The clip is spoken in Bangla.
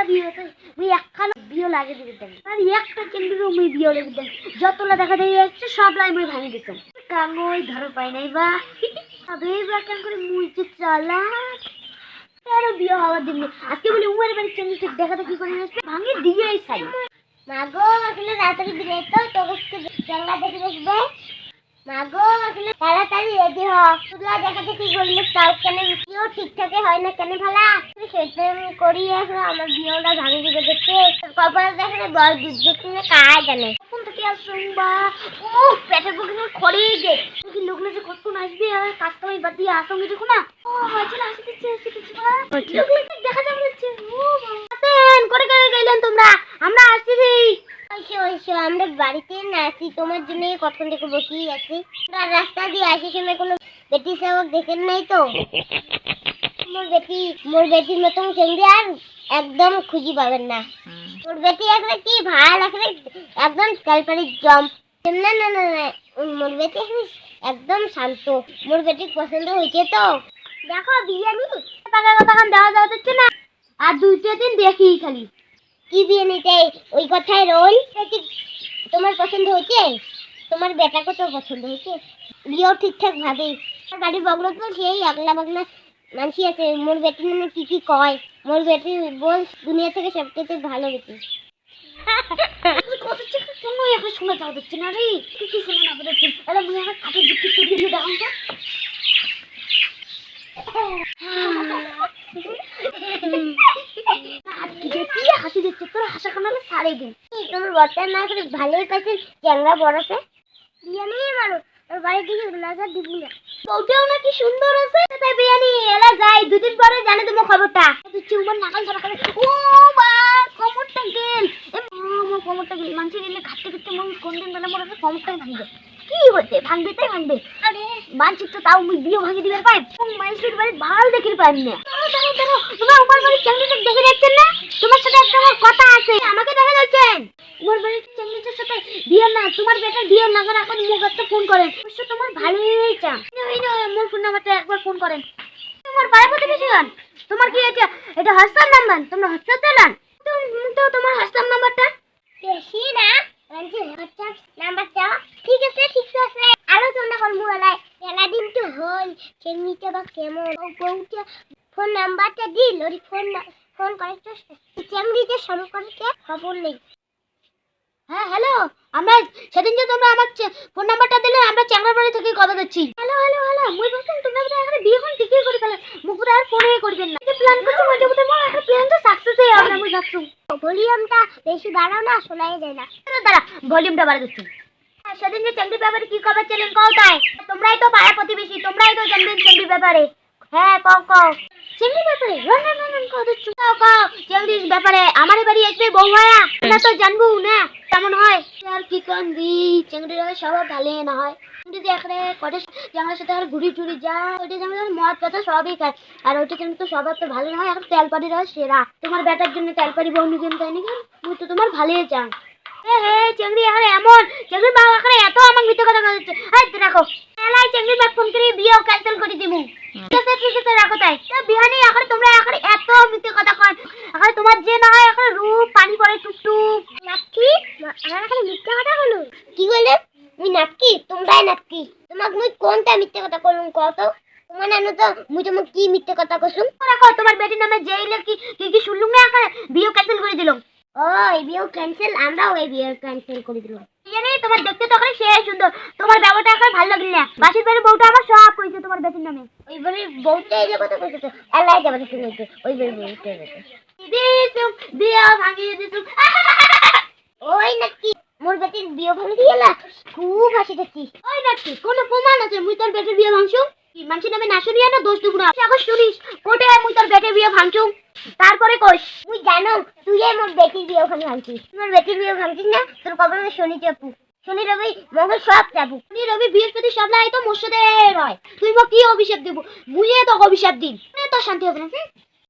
যতলা বিয়ে হয়েছে মুই একখানা বিয়ে লাগে দিতে দেন আর একটা চেঙ্গুরও মুই বিয়ে লেগে দেন যতলা দেখা যায় একটু সব লাই মুই ভাঙি দিতাম কাঙ্গই ধরো পাই নাই বা তবে বা কেন করে মুই যে চালা আরো বিয়ে হওয়ার দিন আজকে বলি উমের বাড়ি চেঙ্গি ঠিক দেখাতে কি করে আসবে ভাঙি দিয়েই চাই মাগো আসলে রাত্রি বিয়ে তো তোকে জানলা দেখে দেখবে মাগো আসলে তাড়াতাড়ি রেডি হ তুলা দেখাতে কি বললে চাও কেন বিয়েও ঠিকঠাক হয় না কেন ভালা সেটা করি এখন আমার বিয়েটা ভাঙি দিবে দেখতে কপাল দেখলে বল দেখলে কাজ জানে কোন থেকে আসুন বা ও পেটের বুকে খড়ি গে কি লোকলে যে কতক্ষণ আসবে আর কাজ কামাই বাদ দিয়ে আসঙ্গে দেখো না ও হয়েছিল আসতেছে লোকলে দেখা যাচ্ছে ও আসেন করে গেলেন তোমরা আমরা আসছি ওইসো আমরা বাড়িতে না আসি তোমার জন্য কতক্ষণ থেকে বসেই আছি রাস্তা দিয়ে আসি সময় কোনো বেটি সাবক দেখেন নাই তো মোর বেটির মতন চেঙ্গি আর একদম খুঁজি পাবেন না মোর বেটি একটা কি ভাল একটা একদম কালপারি জম না না না না মোর বেটি একদম শান্ত মোর বেটি পছন্দ হয়েছে তো দেখো বিরিয়ানি টাকা কতক্ষণ দেওয়া যাচ্ছে না আর 2 দিন দেখি খালি কি বিরিয়ানিতে ওই কথায় রোল তোমার পছন্দ হয়েছে তোমার বেটাকে তো পছন্দ হয়েছে বিয়েও ঠিকঠাক ভাবে বাড়ির বগল তো সেই আগলা বাগলা মানসি আছে মোর বেটির নামে কি কি কয় মোর বেটি বল দুনিয়া থেকে সবচেয়ে ভালো বেটি কোনো এখন শোনা যাওয়া যাচ্ছে না রে কিছু শোনা না যাচ্ছে তাহলে মুই এখন খাটের দিক থেকে দিয়ে দেখাম তো হাসি দিচ্ছে তোর হাসা কানালে সারে দিন তোমার বর্তার না করে ভালোই কাছে চ্যাংরা বড়ছে বিরিয়ানি মারো ওর বাড়ি দিকে লাগার দিবি না ওটাও নাকি সুন্দর আছে তাই বিরিয়ানি এলা যাই 2 দিন পরে জানে তোমার খবরটা তুই চুম্বন নাকাল ধরা করে ও মা কোমরটা গেল আমার কোমরটা গেল মানছে গেলে খাটতে খাটতে মন কোন দিন বেলা মোর কোমরটাই ভাঙবে কি হচ্ছে ভাঙবে তাই ভাঙবে আরে মানচিত্র তাও মুই বিয়ে ভাঙি দিবার পাই মাইসুর বাড়ি ভালো দেখির পাই না তোমার উপর বাড়ি চ্যাংড়িটা দেখে যাচ্ছেন না তোমার সাথে একটা আমার কথা আছে আমাকে দেখা যাচ্ছেন উপর বাড়ি চ্যাংড়িটার সাথে বিয়ে না তোমার বেটা বিয়ে না করে এখন মুখ একটা ফোন করেন অবশ্য তোমার ভালোই চা এই না মোর ফোন নাম্বারটা একবার ফোন করেন তোমার পাড়া প্রতিবেশী গান তোমার কি আছে এটা হোয়াটসঅ্যাপ নাম্বার তোমরা হোয়াটসঅ্যাপ দেন তো তোমার হোয়াটসঅ্যাপ নাম্বারটা বেশি না হোয়াটসঅ্যাপ নাম্বারটা ঠিক আছে আলোচনা করবো এলা দিন তো হল চেঙ্গিটা বা কেমন বউটা ফোন নাম্বারটা দিল ওই ফোন করে তো চেঙ্গিতে সম্পর্কে খবর নেই হ্যাঁ হ্যালো আমরা সেদিন যে তোমরা আমার ফোন নাম্বারটা দিলে আমরা চ্যাংড়া বাড়ি থেকে কথা দিচ্ছি হ্যালো মুই বলছিলাম তোমরা এখানে বিয়ে কোন ঠিকই করে ফেলে মুখটা আর ফোনে করবেন না যে প্ল্যান করছো ওইটা বলতে মোর একটা প্ল্যানটা সাকসেসই হবে আমি ভাবছি ভলিউমটা বেশি বাড়াও না শোনাই যায় না দাঁড়া ভলিউমটা বাড়া দিচ্ছি সেদিন যে চেঙ্গির ব্যাপারে কি খবর ছিলেন কও তাই তোমরাই তো পাড়া প্রতিবেশী তোমরাই তো জানবেন চেঙ্গির ব্যাপারে হ্যাঁ কও চেঙ্গির ব্যাপারে চেঙ্গির ব্যাপারে আমার বাড়ি আসবে বউ ভাইয়া না তো জানবো না কেমন হয় আর কি কোন দি চেঙ্গির সব ভালো না হয় যদি এখানে কটে জামার সাথে আর ঘুরি টুরি যা ওইটা যেমন মদ কথা সবই খায় আর ওইটা কিন্তু সবার তো ভালো না হয় এখন তেলপাড়ি রয় সেরা তোমার বেটার জন্য তেলপাড়ি বউ নিকেন তাই নাকি তুই তো তোমার ভালোই চান চেঙ্গি এখানে এমন চেঙ্গি বাবা এখানে এত আমার মিথ্যে কথা বলছে রাখো এলাই চেঙ্গি বাপ ফোন করে বিয়ে ক্যান্সেল করে দিব ঠিক আছে রাখো তাই বিহানি এখন তোমরা এখন এত মিথ্যে কথা কন এখন তোমার যে না হয় এখন রূপ পানি পড়ে টুকটুক নাকি আমার এখন মিথ্যে কথা হলো কি বলে মুই নাকি তোমরাই নাকি তোমাকে মুই কোনটা মিথ্যে কথা করলুম কত তোমার নানু তো মুই তোমাকে কি মিথ্যে কথা কইছুম রাখো তোমার বেটির নামে জেইলে কি শুনলুম না এখন বিয়ে ক্যান্সেল করে দিলাম ও এই বিয়ে ক্যান্সেল আমরাও এই বিয়ে ক্যান্সেল করে দিলাম জানি তোমার দেখতে তো এখন সেই সুন্দর তোমার ব্যবহারটা এখন ভালো লাগল না বাসির বাড়ির বউটা আমার সব কইছে তোমার বেটির নামে ওই বাড়ির বউটা এই কথা কইছে আল্লাহ যাবে শুনতে ওই বাড়ির বউটা দিছু বিয়ে ভাঙিয়ে দিছু ওই নাকি মোর বেটির বিয়ে ভাঙি দিলা খুব হাসি দেখছি ওই নাকি কোন প্রমাণ আছে মুই তোর বেটির বিয়ে ভাঙছু কি মানছি নামে না শুনিয়া না দোষ দুগুণ এখন শুনিস কোটে মুই তোর বেটির বিয়ে ভাঙছু তারপরে কইস তুই জানো তুই মোর বেটির বিয়ে ওখানে ভাঙছিস তোর বেটির বিয়ে ভাঙছিস না তোর কবরে শনি চাপু শনি রবি মঙ্গল সব চাপু শনি রবি বৃহস্পতি সব লাই তো মোর সাথে রয় তুই মো কি অভিশাপ দেব মুইয়ে তো অভিশাপ দিন তো শান্তি হবে না